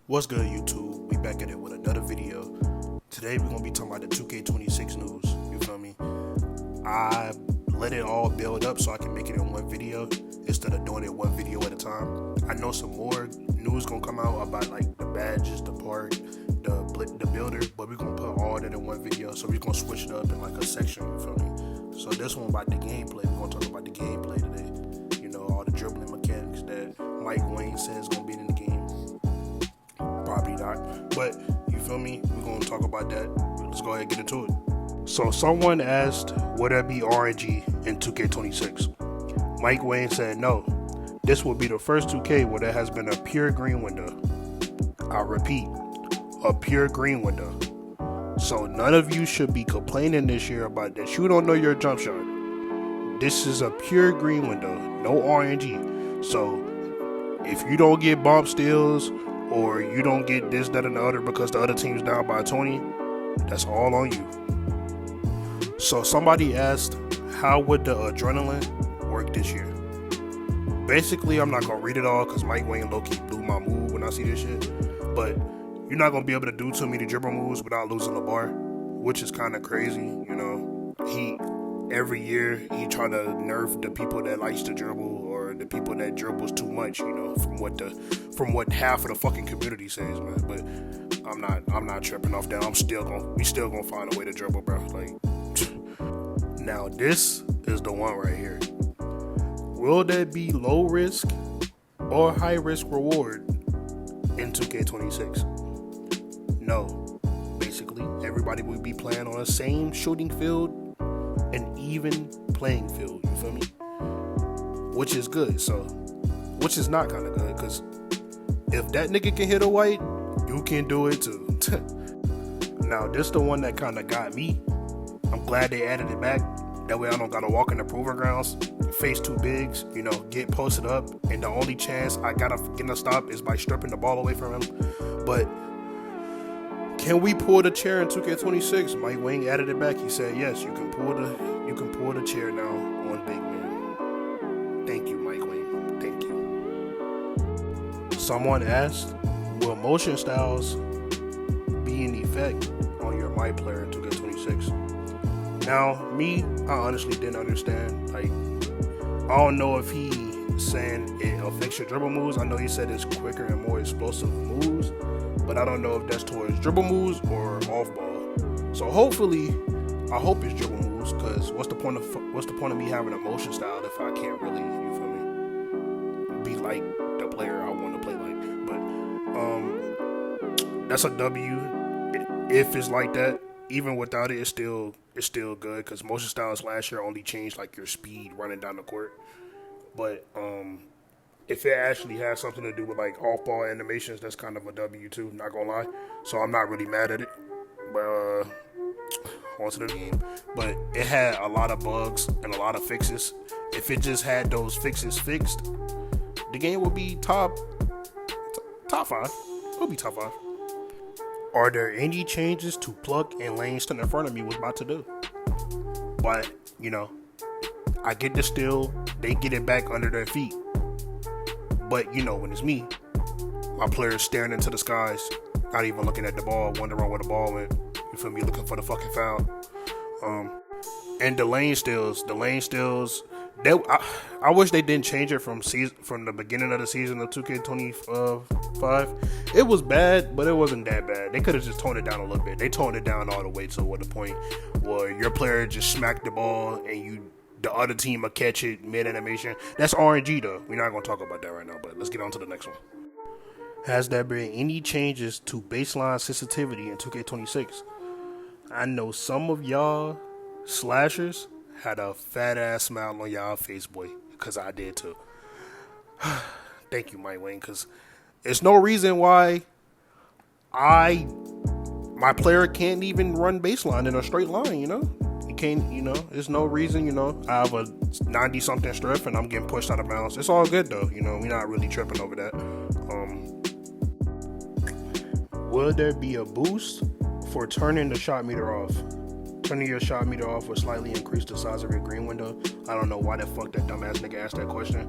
What's good, YouTube? We back at it with another video. Today we're gonna be talking about the 2K26 news. You feel me? I let it all build up so I can make it in one video instead of doing it one video at a time. I know some more news gonna come out about like the badges, the part, the builder, but we're gonna put all that in one video. So we're gonna switch it up in like a section. You feel me? So this one about the gameplay. We're gonna talk about the gameplay today. You know, all the dribbling mechanics that Mike Wayne says gonna be in the game. Probably not, but you feel me? We're gonna talk about that. Let's go ahead and get into it. So someone asked, would there be RNG in 2K26? Mike Wayne said no. This will be the first 2K where there has been a pure green window. I repeat, a pure green window. So none of you should be complaining this year about that you don't know your jump shot. This is a pure green window, no RNG. So if you don't get bump steals, or you don't get this, that, and the other because the other team's down by 20, that's all on you. So somebody asked, how would the adrenaline work this year? Basically, I'm not going to read it all because Mike Wayne low-key blew my move when I see this shit. But you're not going to be able to do too many dribble moves without losing the bar, which is kind of crazy, you know. Every year, he trying to nerf the people that likes to dribble or the people that dribbles too much, you know, from what half of the fucking community says, man. But I'm not tripping off that. We still gonna find a way to dribble, bro. Like, now this is the one right here. Will there be low risk or high risk reward in 2K26? No. Basically, everybody will be playing on the same shooting field, an even playing field, you feel me? Which is good, which is not kind of good, because if that nigga can hit a white, you can do it too. Now, this the one that kind of got me. I'm glad they added it back. That way I don't gotta walk in the proving grounds, face two bigs, you know, get posted up, and the only chance I gotta get a stop is by stripping the ball away from him. But can we pull the chair in 2K26? Mike Wayne added it back. He said, yes, you can pull the chair now on big man. Thank you, Mike Wayne. Thank you. Someone asked, will motion styles be in effect on your My Player in 2K26? Now, me, I honestly didn't understand. Like, I don't know if he saying it affects your dribble moves. I know he said it's quicker and more explosive moves, but I don't know if that's towards dribble moves or off ball. So hopefully, I hope it's dribble moves, because what's the point of me having a motion style if I can't really, you feel me, be like the player I want to play like. But that's a W if it's like that. Even without it, it's still good, because motion styles last year only changed like your speed running down the court. But if it actually has something to do with like off-ball animations, that's kind of a W too, not gonna lie. So I'm not really mad at it. But onto the game. But it had a lot of bugs and a lot of fixes. If it just had those fixes fixed, the game would be top 5. It would be top 5. Are there any changes to Pluck and Langston in front of me was about to do? But, you know, I get the steal, they get it back under their feet. But, you know, when it's me, my player's staring into the skies, not even looking at the ball, wondering where the ball went. You feel me? Looking for the fucking foul. And the lane steals, I wish they didn't change it from the beginning of the season of 2K25. It was bad, but it wasn't that bad. They could have just toned it down a little bit. They toned it down all the way to the point where your player just smacked the ball and the other team will catch it mid-animation. That's RNG though. We're not going to talk about that right now, but let's get on to the next one. Has there been any changes to baseline sensitivity in 2K26? I know some of y'all slashers had a fat ass smile on y'all face, boy, because I did too. Thank you, Mike Wayne, because there's no reason why my player can't even run baseline in a straight line, you know? You can't, you know, there's no reason, you know. I have a 90-something strength and I'm getting pushed out of bounds. It's all good though, you know, we're not really tripping over that. Will there be a boost for turning the shot meter off? Turning your shot meter off will slightly increase the size of your green window. I don't know why the fuck that dumbass nigga asked that question.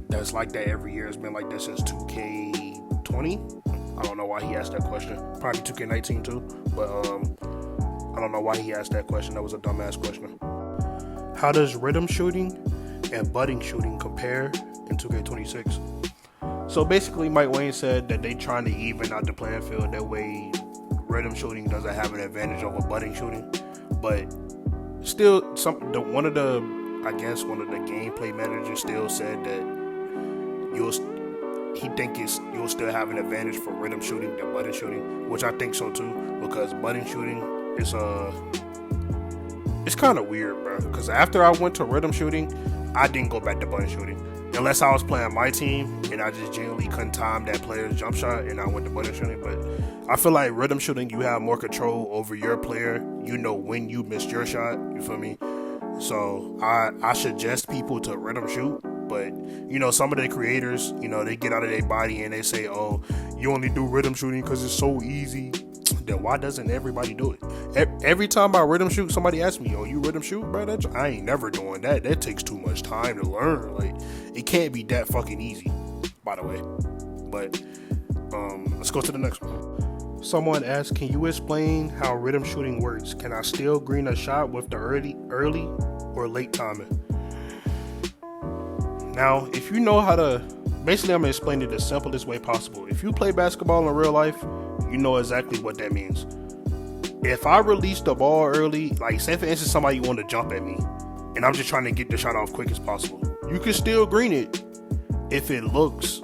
That's like that every year. It's been like that since 2K20. I don't know why he asked that question. Probably 2K19 too, but I don't know why he asked that question. That was a dumbass question. How does rhythm shooting and butting shooting compare in 2K26? So basically, Mike Wayne said that they trying to even out the playing field. That way, rhythm shooting doesn't have an advantage over butting shooting. But still, one of the gameplay managers still said that you'll still have an advantage for rhythm shooting than button shooting, which I think so too, because button shooting is it's kind of weird, bro. Because after I went to rhythm shooting, I didn't go back to button shooting unless I was playing my team and I just genuinely couldn't time that player's jump shot, and I went to button shooting. But I feel like rhythm shooting, you have more control over your player. You know when you missed your shot. You feel me? So I suggest people to rhythm shoot. But, you know, some of the creators, you know, they get out of their body and they say, oh, you only do rhythm shooting because it's so easy. Then why doesn't everybody do it? Every time I rhythm shoot, somebody asks me, oh, you rhythm shoot, bro? I ain't never doing that. That takes too much time to learn. Like, it can't be that fucking easy, by the way. But let's go to the next one. Someone asked, can you explain how rhythm shooting works? Can I still green a shot with the early or late timing? Now, if you know how to, basically I'm going to explain it the simplest way possible. If you play basketball in real life, you know exactly what that means. If I release the ball early, like say for instance somebody want to jump at me, and I'm just trying to get the shot off quick as possible, you can still green it if it looks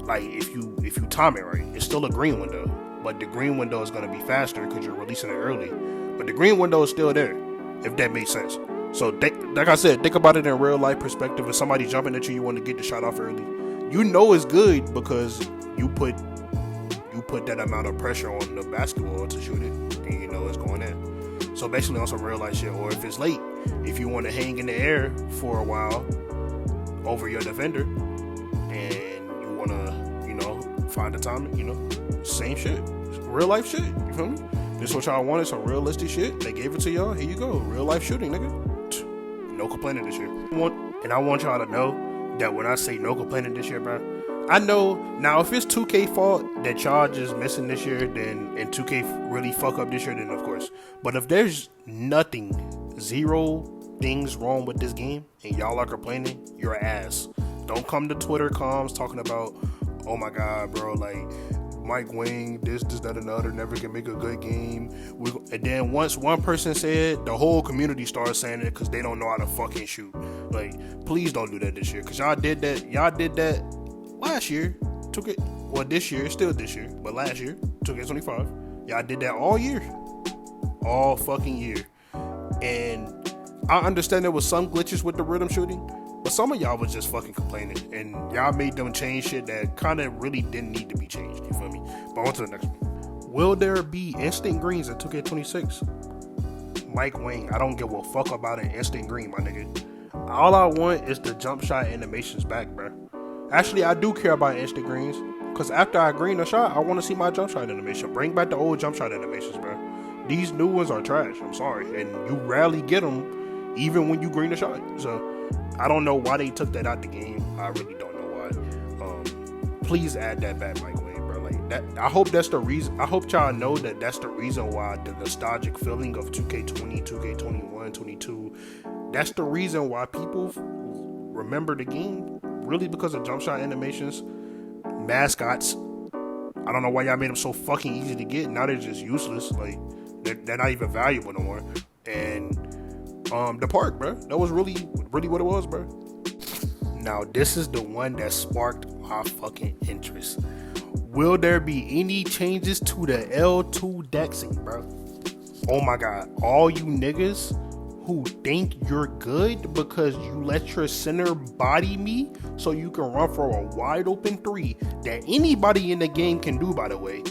like, if you time it right. It's still a green window, but the green window is going to be faster because you're releasing it early. But the green window is still there, if that makes sense. So, like I said, think about it in real life perspective. If somebody jumping at you, you want to get the shot off early. You know it's good because you put that amount of pressure on the basketball to shoot it, and you know it's going in. So basically on some real life shit. Or if it's late, if you want to hang in the air for a while over your defender, and you want to, you know, find the timing, you know, same shit, real life shit. You feel me? This is what y'all wanted, some realistic shit. They gave it to y'all. Here you go, real life shooting, nigga. No complaining this year. And I want y'all to know that when I say no complaining this year, bro, I know now if it's 2K fault that y'all just missing this year, then and 2K really fuck up this year, then of course. But if there's zero things wrong with this game and y'all are complaining, you're ass. Don't come to Twitter comms talking about, oh my god, bro, like Mike Wayne, this, that, and the other, never can make a good game. And then once one person said, the whole community started saying it because they don't know how to fucking shoot. Like, please don't do that this year, because y'all did that last year. This year, still this year, but last year, 2K25. Y'all did that all year. All fucking year. And I understand there was some glitches with the rhythm shooting, but some of y'all was just fucking complaining, and y'all made them change shit that kind of really didn't need to be changed. You feel me? But on to the next one. Will there be instant greens in 2K26? Mike Wayne, I don't give a fuck about an instant green, my nigga. All I want is the jump shot animations back, bro. Actually, I do care about instant greens, because after I green a shot, I want to see my jump shot animation. Bring back the old jump shot animations, bro. These new ones are trash. I'm sorry. And you rarely get them, even when you green a shot. So I don't know why they took that out the game. I really don't know why. Please add that back, Mike Wayne, bro. Like that. I hope that's the reason. I hope y'all know that that's the reason why the nostalgic feeling of 2K20, 2K21, 22. That's the reason why people remember the game. Really, because of jump shot animations, mascots. I don't know why y'all made them so fucking easy to get. Now they're just useless. Like they're not even valuable no more. And the park, bro. That was really what it was, bro. Now, this is the one that sparked my fucking interest. Will there be any changes to the L2 dexing, bro? Oh my god. All you niggas who think you're good because you let your center body me so you can run for a wide open three that anybody in the game can do, by the way,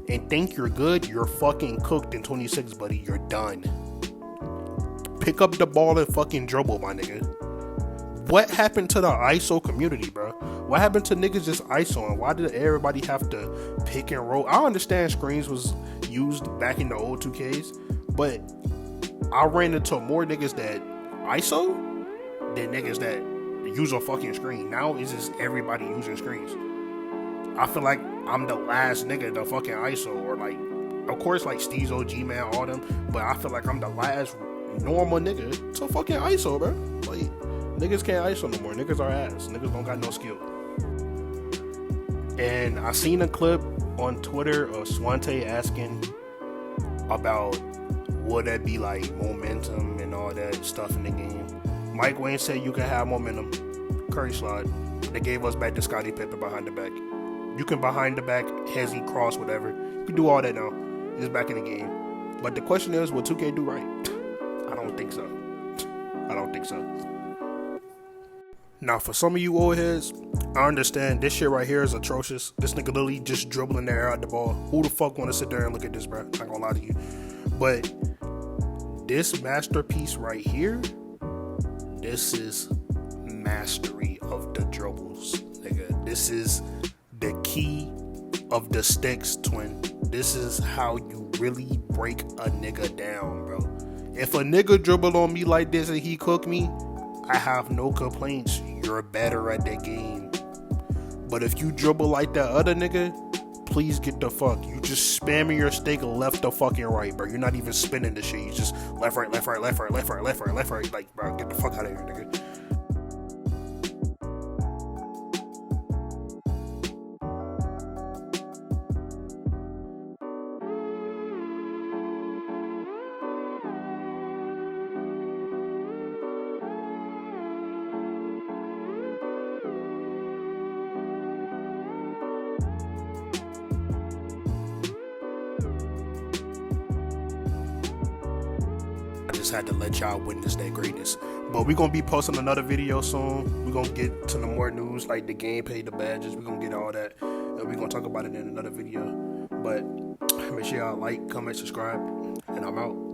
and think you're good, you're fucking cooked in 26, buddy. You're done. Pick up the ball and fucking dribble, my nigga. What happened to the ISO community, bro? What happened to niggas just ISOing? Why did everybody have to pick and roll? I understand screens was used back in the old 2Ks, but I ran into more niggas that ISO than niggas that use a fucking screen. Now it's just everybody using screens. I feel like I'm the last nigga to fucking ISO, or like, of course, like Steve's OG man, all them, but I feel like I'm the last normal nigga to fucking ISO, bro. Like, niggas can't ISO no more. Niggas are ass. Niggas don't got no skill. And I seen a clip on Twitter of Swante asking about would that be like momentum and all that stuff in the game. Mike Wayne said you can have momentum. Curry slide. They gave us back to Scottie Pippen behind the back. You can behind the back, hezzy, cross, whatever. You can do all that now. It's back in the game. But the question is, will 2K do right? I don't think so. I don't think so. Now, for some of you old heads, I understand this shit right here is atrocious. This nigga literally just dribbling the air out the ball. Who the fuck want to sit there and look at this, bro? Not gonna lie to you. But this masterpiece right here, this is mastery of the dribbles, nigga. This is the key of the sticks, twin. This is how you really break a nigga down, bro. If a nigga dribble on me like this and he cook me, I have no complaints. You're better at the game. But if you dribble like that other nigga, please get the fuck. You just spamming your stick left to fucking right, bro. You're not even spinning the shit. You just left, right, left, right, left, right, left, right, left, right, left, right. Like, bro, get the fuck out of here, nigga. I just had to let y'all witness that greatness. But we're gonna be posting another video soon. We're gonna get to the more news, like the gameplay, the badges. We're gonna get all that, and we're gonna talk about it in another video. But make sure y'all like, comment, subscribe, and I'm out.